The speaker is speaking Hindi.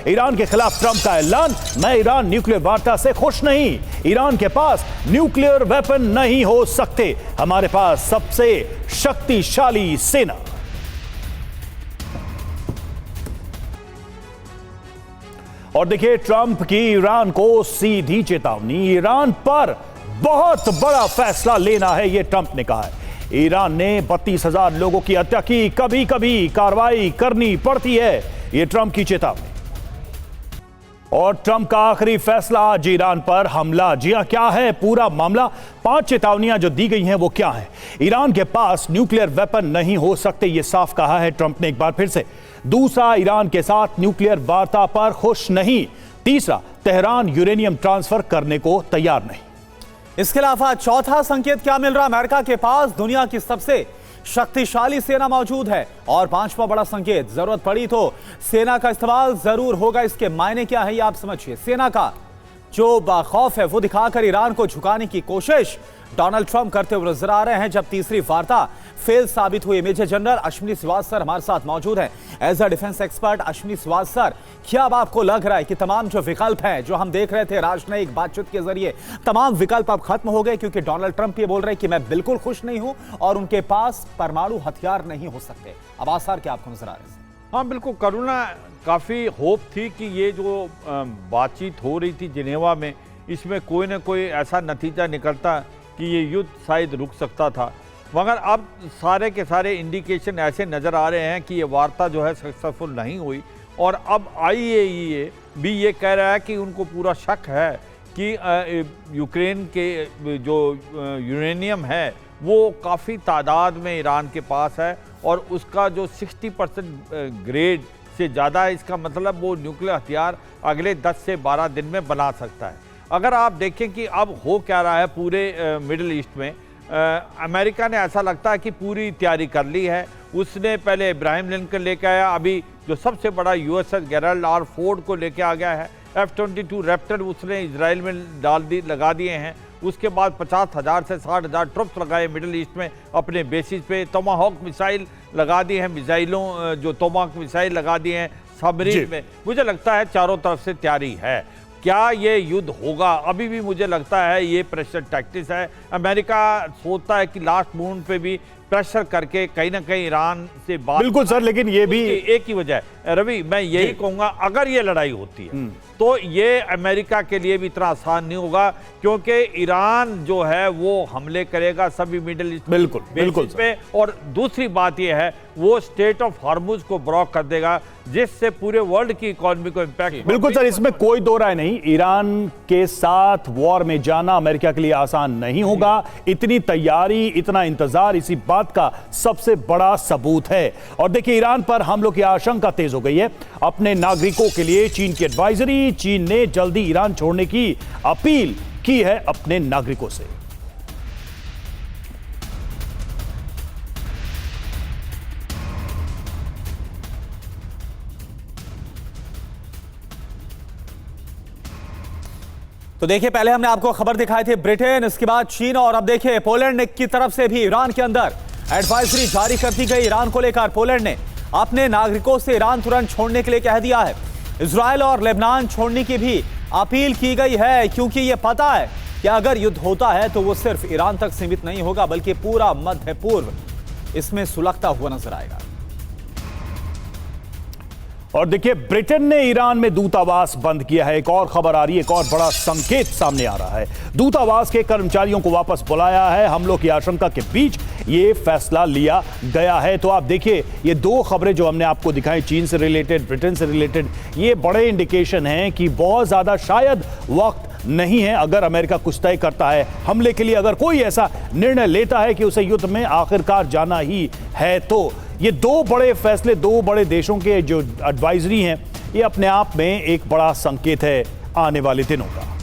ईरान के खिलाफ ट्रंप का ऐलान, मैं ईरान न्यूक्लियर वार्ता से खुश नहीं, ईरान के पास न्यूक्लियर वेपन नहीं हो सकते, हमारे पास सबसे शक्तिशाली सेना। और देखिए ट्रंप की ईरान को सीधी चेतावनी, ईरान पर बहुत बड़ा फैसला लेना है, यह ट्रंप ने कहा है। ईरान ने 32,000 लोगों की हत्या की, कभी कभी कार्रवाई करनी पड़ती है, यह ट्रंप की चेतावनी। और ट्रंप का आखिरी फैसला आज ईरान पर हमला। जी हां, क्या है पूरा मामला? 5 चेतावनियां जो दी गई हैं वो क्या है? ईरान के पास न्यूक्लियर वेपन नहीं हो सकते, यह साफ कहा है ट्रंप ने एक बार फिर से। दूसरा, ईरान के साथ न्यूक्लियर वार्ता पर खुश नहीं। तीसरा, तेहरान यूरेनियम ट्रांसफर करने को तैयार नहीं। इसके अलावा चौथा संकेत क्या मिल रहा? अमेरिका के पास दुनिया की सबसे शक्तिशाली सेना मौजूद है। और पांचवा बड़ा संकेत, जरूरत पड़ी तो सेना का इस्तेमाल जरूर होगा। इसके मायने क्या है ये आप समझिए। सेना का जो बाखौफ है वो दिखाकर ईरान को झुकाने की कोशिश डोनाल्ड ट्रंप करते हुए नजर आ रहे हैं। जब तीसरी वार्ता फेल साबित हुई। मेजर जनरल अश्विनी श्रीवास्तव हमारे साथ मौजूद हैं as a defence expert. Ashwini Shrivastava, क्या अब आपको लग रहा है कि तमाम जो विकल्प हैं जो हम देख रहे थे राजनयिक बातचीत के जरिए, तमाम विकल्प अब खत्म हो गए? क्योंकि डोनाल्ड ट्रंप ये बोल रहे हैं कि मैं बिल्कुल खुश नहीं हूं और उनके पास परमाणु हथियार नहीं हो सकते। अब आसार क्या आपको नजर आ रहे हैं? हाँ बिल्कुल, करुणा, काफ़ी होप थी कि ये जो बातचीत हो रही थी जिनेवा में, इसमें कोई ना कोई ऐसा नतीजा निकलता कि ये युद्ध शायद रुक सकता था। मगर अब सारे के सारे इंडिकेशन ऐसे नज़र आ रहे हैं कि ये वार्ता जो है सक्सेसफुल नहीं हुई। और अब IAEA भी ये कह रहा है कि उनको पूरा शक है कि यूक्रेन के जो यूरेनियम है वो काफ़ी तादाद में ईरान के पास है और उसका जो 60% ग्रेड से ज़्यादा है। इसका मतलब वो न्यूक्लियर हथियार अगले 10 से 12 दिन में बना सकता है। अगर आप देखें कि अब हो क्या रहा है पूरे मिडिल ईस्ट में, अमेरिका ने ऐसा लगता है कि पूरी तैयारी कर ली है। उसने पहले इब्राहिम लिंकन लेके आया, अभी जो सबसे बड़ा USS गेराल्ड R. फोर्ड को लेके आ गया है। F-22 रैप्टर उसने इजराइल में लगा दिए हैं। उसके बाद 50,000 से 60,000 ट्रुप्स लगाए मिडिल ईस्ट में अपने बेसिस पे। टोमाहॉक मिसाइल लगा दी है, मिसाइलों जो टोमाहॉक मिसाइल लगा दिए हैं सबमरीन में। मुझे लगता है चारों तरफ से तैयारी है। क्या ये युद्ध होगा? अभी भी मुझे लगता है ये प्रेशर टैक्टिक्स है। अमेरिका सोचता है कि लास्ट मोमेंट पे भी प्रेशर करके कहीं ना कहीं ईरान से बात। बिल्कुल सर, लेकिन ये भी एक ही वजह है रवि, मैं यही कहूंगा, अगर ये लड़ाई होती है तो ये अमेरिका के लिए भी इतना आसान नहीं होगा, क्योंकि ईरान जो है वो हमले करेगा सभी मिडिल ईस्ट बिल्कुल पे। और दूसरी बात ये है वो स्टेट ऑफ हॉर्मुज को ब्लॉक कर देगा, जिससे पूरे वर्ल्ड की इकोनॉमी को इंपैक्ट। बिल्कुल सर, इसमें कोई दो राय नहीं। ईरान के साथ वॉर में जाना अमेरिका के लिए आसान नहीं होगा। इतनी तैयारी, इतना इंतजार इसी बात का सबसे बड़ा सबूत है। और देखिए ईरान पर हमलों की आशंका तेज हो गई है। अपने नागरिकों के लिए चीन की एडवाइजरी, चीन ने जल्दी ईरान छोड़ने की अपील की है अपने नागरिकों से। तो देखिए, पहले हमने आपको खबर दिखाई थी ब्रिटेन, इसके बाद चीन, और अब देखिए पोलैंड की तरफ से भी ईरान के अंदर एडवाइजरी जारी कर दी गई ईरान को लेकर। पोलैंड ने अपने नागरिकों से ईरान तुरंत छोड़ने के लिए कह दिया है। इजराइल और लेबनान छोड़ने की भी अपील की गई है, क्योंकि यह पता है कि अगर युद्ध होता है तो वो सिर्फ ईरान तक सीमित नहीं होगा, बल्कि पूरा मध्य पूर्व इसमें सुलगता हुआ नजर आएगा। और देखिए ब्रिटेन ने ईरान में दूतावास बंद किया है। एक और खबर आ रही है, एक और बड़ा संकेत सामने आ रहा है। दूतावास के कर्मचारियों को वापस बुलाया है। हमलों की आशंका के बीच ये फैसला लिया गया है। तो आप देखिए ये दो खबरें जो हमने आपको दिखाई, चीन से रिलेटेड, ब्रिटेन से रिलेटेड, ये बड़े इंडिकेशन हैं कि बहुत ज्यादा शायद वक्त नहीं है। अगर अमेरिका कुछ तय करता है हमले के लिए, अगर कोई ऐसा निर्णय लेता है कि उसे युद्ध में आखिरकार जाना ही है, तो ये दो बड़े फैसले, दो बड़े देशों के जो एडवाइजरी हैं, ये अपने आप में एक बड़ा संकेत है आने वाले दिनों का।